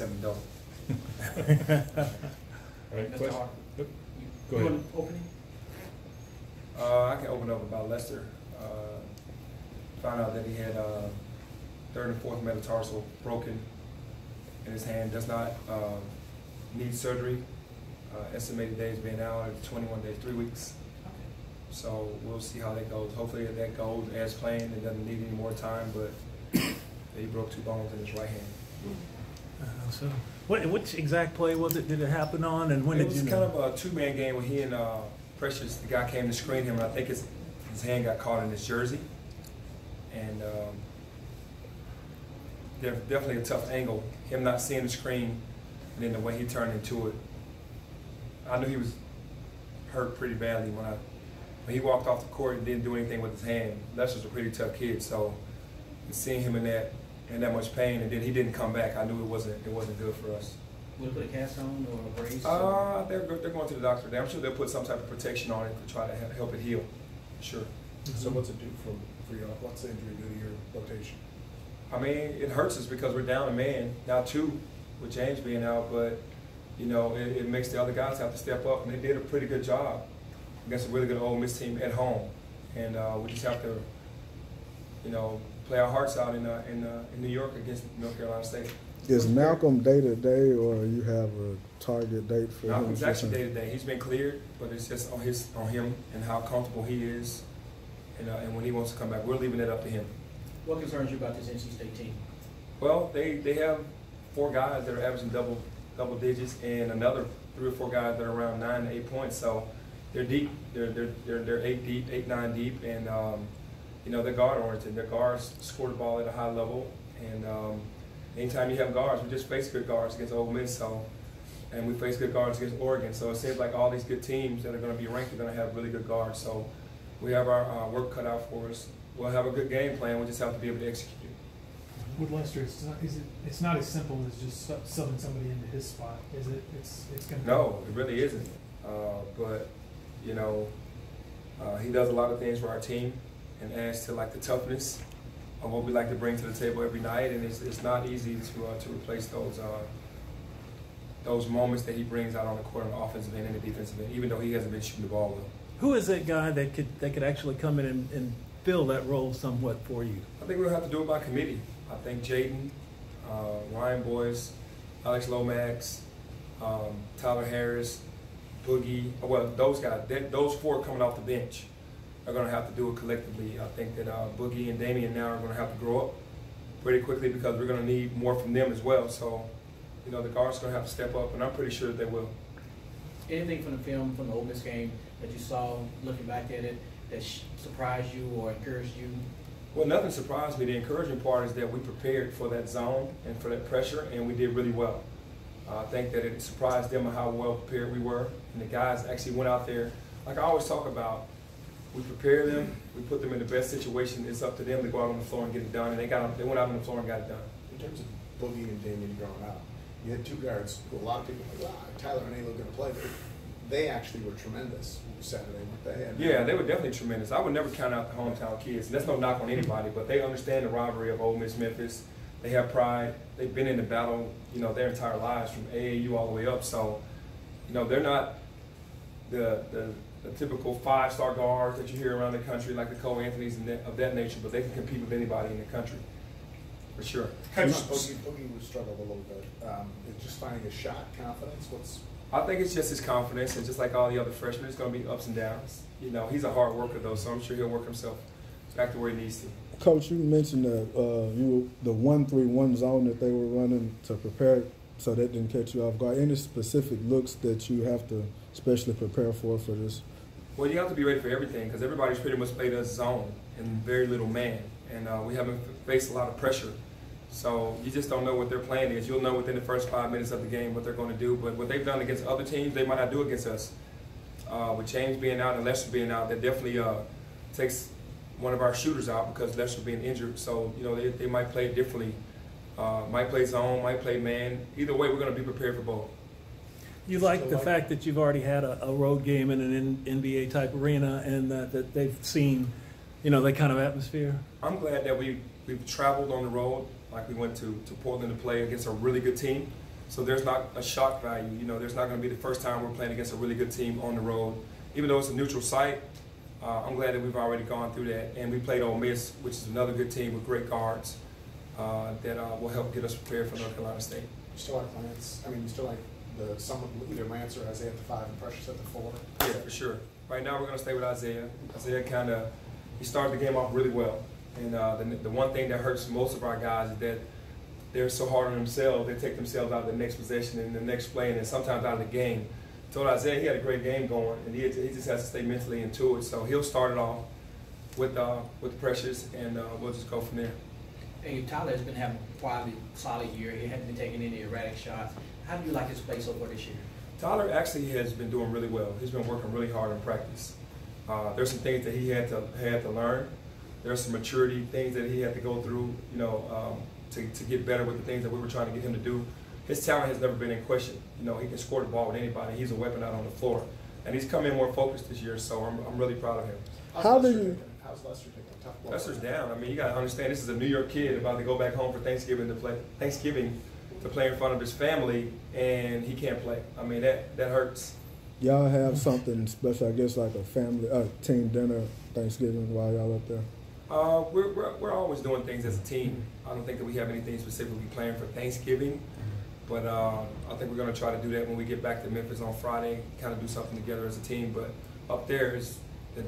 7 don't. All right, Mr. question? Hart, Go you ahead. want opening? I can open up about Lester. Found out that he had third and fourth metatarsal broken in his hand. Does not need surgery. Estimated days being out at 21 days, 3 weeks. Okay. So we'll see how that goes. Hopefully that goes as planned and doesn't need any more time. But he broke 2 bones in his right hand. So, which exact play was it? Did it happen on, and when did you know? It was kind of a 2-man game when he and Precious, the guy came to screen him, and I think his hand got caught in his jersey. And definitely a tough angle. Him not seeing the screen, and then the way he turned into it. I knew he was hurt pretty badly when he walked off the court and didn't do anything with his hand. Lester's a pretty tough kid, so seeing him in that much pain, and then he didn't come back, I knew it wasn't good for us. Will they put a cast on or a brace? They're going to the doctor today. I'm sure they'll put some type of protection on it to try to help it heal. Sure. So what's it do for your, what's the injury do to your rotation? I mean, it hurts us because we're down a man, now 2, with James being out, but you know, it makes the other guys have to step up, and they did a pretty good job against a really good Ole Miss team at home. And we just have to, you know, play our hearts out in New York against North Carolina State. Is Malcolm day-to-day, or you have a target date for him? Malcolm's actually day-to-day. He's been cleared, but it's just on him and how comfortable he is, and when he wants to come back. We're leaving it up to him. What concerns you about this NC State team? Well, they have 4 guys that are averaging double digits, and another 3 or 4 guys that are around 9 to 8 points. So they're deep. They're 8 deep, 8, 9 deep, and you know, they're guard oriented. Their guards score the ball at a high level, and anytime you have guards, we just face good guards against Ole Miss, and we face good guards against Oregon. So it seems like all these good teams that are going to be ranked are going to have really good guards. So we have our work cut out for us. We'll have a good game plan. We just have to be able to execute it. With Lester, it's not as simple as just subbing somebody into his spot, is it? It's going to. No, it really isn't. But you know, he does a lot of things for our team and adds to like the toughness of what we like to bring to the table every night. And it's not easy to replace those moments that he brings out on the court on the offensive end and the defensive end, even though he hasn't been shooting the ball well. Who is that guy that could actually come in and fill that role somewhat for you? I think we'll have to do it by committee. I think Jaden, Ryan Boyce, Alex Lomax, Tyler Harris, Boogie, well, those guys, those 4 coming off the bench are going to have to do it collectively. I think that Boogie and Damian now are going to have to grow up pretty quickly because we're going to need more from them as well. So, you know, the guards are going to have to step up, and I'm pretty sure that they will. Anything from the film, from the Ole Miss game that you saw, looking back at it, that surprised you or encouraged you? Well, nothing surprised me. The encouraging part is that we prepared for that zone and for that pressure, and we did really well. I think that it surprised them how well prepared we were, and the guys actually went out there. Like I always talk about, we prepare them, we put them in the best situation. It's up to them to go out on the floor and get it done, and they went out on the floor and got it done. In terms of Boogie and Damian growing out, you had 2 guards who a lot of people were like, Tyler and Alo going to play, but they actually were tremendous Saturday, weren't they? And yeah, they were definitely tremendous. I would never count out the hometown kids. And that's no knock on anybody, but they understand the rivalry of Ole Miss Memphis. They have pride. They've been in the battle, you know, their entire lives from AAU all the way up. So, you know, they're not the typical 5-star guards that you hear around the country, like the Cole Anthonys and of that nature, but they can compete with anybody in the country, for sure. Boogie would struggle a little bit. Just finding his shot, confidence, I think it's just his confidence, and just like all the other freshmen, it's going to be ups and downs. You know, he's a hard worker, though, so I'm sure he'll work himself back to where he needs to. Coach, you mentioned that the 1-3-1 zone that they were running to prepare, so that didn't catch you off guard. Any specific looks that you have to especially prepare for this? Well, you have to be ready for everything because everybody's pretty much played us zone and very little man, and we haven't faced a lot of pressure. So you just don't know what their plan is. You'll know within the first 5 minutes of the game what they're going to do. But what they've done against other teams, they might not do against us. With James being out and Lester being out, that definitely takes one of our shooters out because Lester being injured. So, you know, they might play it differently. Might play zone, might play man. Either way, we're going to be prepared for both. You like the fact that you've already had a road game in an NBA-type arena and that they've seen, you know, that kind of atmosphere? I'm glad that we've traveled on the road. Like we went to Portland to play against a really good team. So there's not a shock value. You know, there's not going to be the first time we're playing against a really good team on the road. Even though it's a neutral site, I'm glad that we've already gone through that. And we played Ole Miss, which is another good team with great guards that will help get us prepared for North Carolina State. You still like Lance? I mean, you still like either Lance or Isaiah at the 5 and Precious at the 4? Yeah, for sure. Right now we're going to stay with Isaiah. Isaiah he started the game off really well. And the one thing that hurts most of our guys is that they're so hard on themselves. They take themselves out of the next possession and the next play, and then sometimes out of the game. Told Isaiah he had a great game going, and he just has to stay mentally into it. So he'll start it off with Precious, and we'll just go from there. Hey, Tyler has been having a quality, solid year. He hasn't been taking any erratic shots. How do you like his play so far this year? Tyler actually has been doing really well. He's been working really hard in practice. There's some things that he had to learn. There's some maturity things that he had to go through, you know, to get better with the things that we were trying to get him to do. His talent has never been in question. You know, he can score the ball with anybody. He's a weapon out on the floor. And he's come in more focused this year, so I'm really proud of him. How's Lester taking a tough blow? Lester's down. I mean, you got to understand, this is a New York kid about to go back home for Thanksgiving to play in front of his family, and he can't play. I mean, that hurts. Y'all have something special, I guess, like a family team dinner Thanksgiving while y'all up there? We're always doing things as a team. I don't think that we have anything specifically planned for Thanksgiving, but I think we're going to try to do that when we get back to Memphis on Friday, kind of do something together as a team. But up there is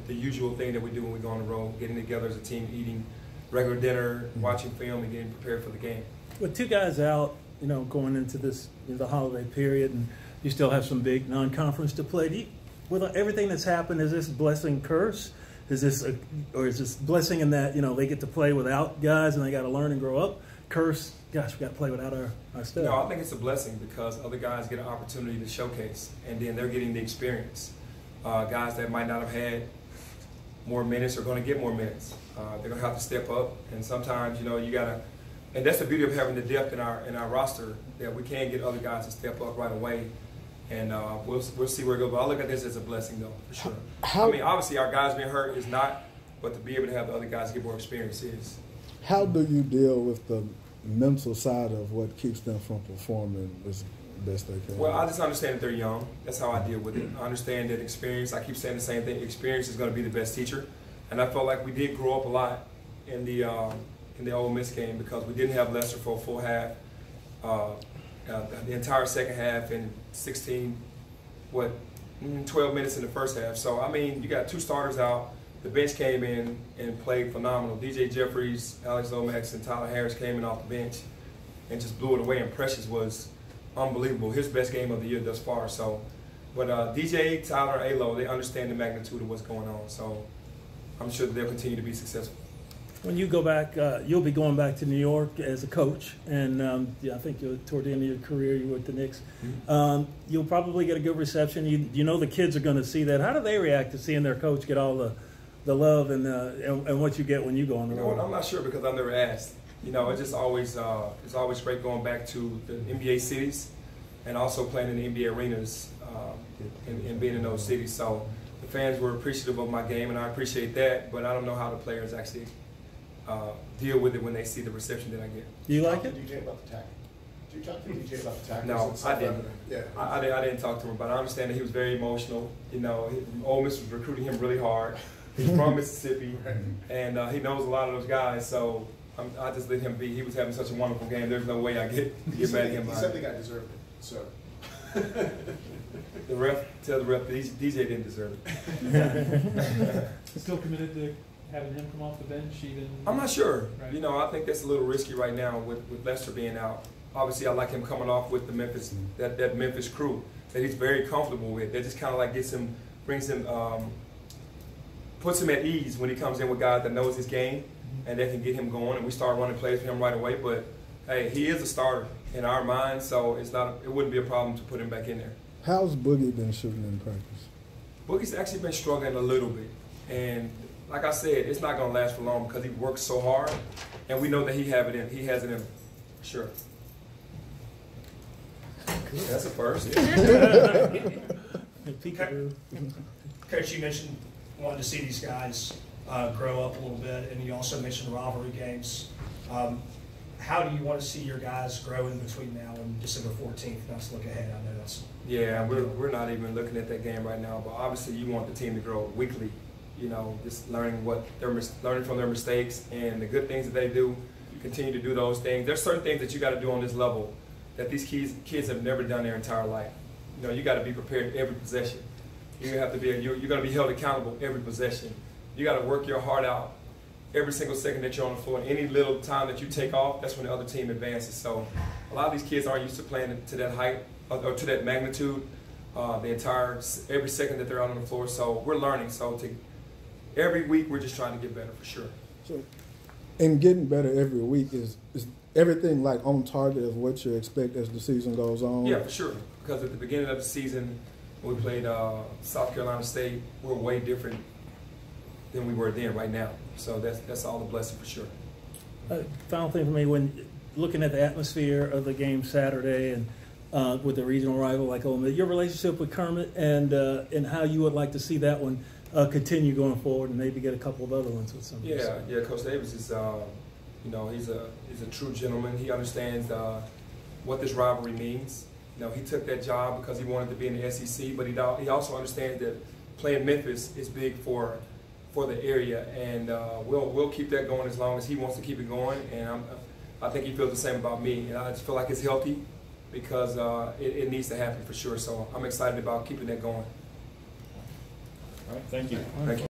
the usual thing that we do when we go on the road, getting together as a team, eating regular dinner, watching film, and getting prepared for the game. With two guys out, you know, going into this the holiday period, and you still have some big non-conference to play. With everything that's happened, is this blessing, curse? Is this or is this blessing in that, you know, they get to play without guys and they got to learn and grow up? Curse, gosh, we got to play without our stuff. No, I think it's a blessing because other guys get an opportunity to showcase, and then they're getting the experience. Guys that might not have had more minutes are going to get more minutes. They're going to have to step up, and sometimes, you know, you got to. And that's the beauty of having the depth in our roster, that we can get other guys to step up right away, and we'll see where it goes. But I look at this as a blessing, though, for sure. I mean, obviously our guys being hurt is not, but to be able to have the other guys get more experience is. How do you deal with the mental side of what keeps them from performing as best they can? Well, I just understand that they're young. That's how I deal with it. I understand that experience. I keep saying the same thing. Experience is going to be the best teacher, and I felt like we did grow up a lot in the Ole Miss game because we didn't have Lester for a full half, the entire second half, and 12 minutes in the first half. So, I mean, you got two starters out. The bench came in and played phenomenal. DJ Jeffries, Alex Lomax, and Tyler Harris came in off the bench and just blew it away, and Precious was unbelievable. His best game of the year thus far. So, but DJ, Tyler, and Alo, they understand the magnitude of what's going on. So, I'm sure that they'll continue to be successful. When you go back, you'll be going back to New York as a coach, and I think toward the end of your career, you were at the Knicks. Mm-hmm. You'll probably get a good reception. You know the kids are going to see that. How do they react to seeing their coach get all the love and what you get when you go on the road? I'm not sure because I've never asked. You know, it's just always it's always great going back to the NBA cities and also playing in the NBA arenas and being in those cities. So the fans were appreciative of my game, and I appreciate that. But I don't know how the players actually deal with it when they see the reception that I get. Do you like it? DJ about the tackle? Did you talk to DJ about the tackle? No, I didn't. Yeah. I didn't talk to him, but I understand that he was very emotional. You know, Ole Miss was recruiting him really hard. He's from Mississippi, and he knows a lot of those guys. So I just let him be. He was having such a wonderful game. There's no way I get mad at him. He said the guy deserved it. So the ref, tell the ref, DJ didn't deserve it. Still committed to having him come off the bench, even? I'm not sure. Right. You know, I think that's a little risky right now with Lester being out. Obviously, I like him coming off with the Memphis that Memphis crew that he's very comfortable with. That just kind of like brings him, puts him at ease when he comes in with guys that knows his game and that can get him going. And we start running plays for him right away. But hey, he is a starter in our minds, so it wouldn't be a problem to put him back in there. How's Boogie been shooting in practice? Boogie's actually been struggling a little bit, and like I said, it's not going to last for long because he works so hard, and we know that he has it in him. Sure. That's a first. Coach, you mentioned wanting to see these guys grow up a little bit, and you also mentioned rivalry games. how do you want to see your guys grow in between now and December 14th? Let's look ahead. I know that's. Yeah, we're not even looking at that game right now, but obviously you want the team to grow weekly. You know, just learning learning from their mistakes and the good things that they do. Continue to do those things. There's certain things that you got to do on this level that these kids have never done their entire life. You know, you got to be prepared every possession. You have to be. You're going to be held accountable every possession. You got to work your heart out every single second that you're on the floor. And any little time that you take off, that's when the other team advances. So a lot of these kids aren't used to playing to that height or to that magnitude every second that they're out on the floor. So we're learning. So every week we're just trying to get better for sure. So, and getting better every week is everything like on target of what you expect as the season goes on? Yeah, for sure. Because at the beginning of the season, when we played South Carolina State, we're way different than we were then right now. So that's all a blessing for sure. Final thing for me, when looking at the atmosphere of the game Saturday and with the regional rival like Ole Miss, your relationship with Kermit and how you would like to see that one continue going forward and maybe get a couple of other ones with some. Yeah, Coach Davis is, you know, he's a true gentleman. He understands what this rivalry means. You know, he took that job because he wanted to be in the SEC, but he also understands that playing Memphis is big for the area, and we'll keep that going as long as he wants to keep it going. And I think he feels the same about me. And I just feel like it's healthy because it needs to happen for sure. So I'm excited about keeping that going. All right, thank you. Thank you.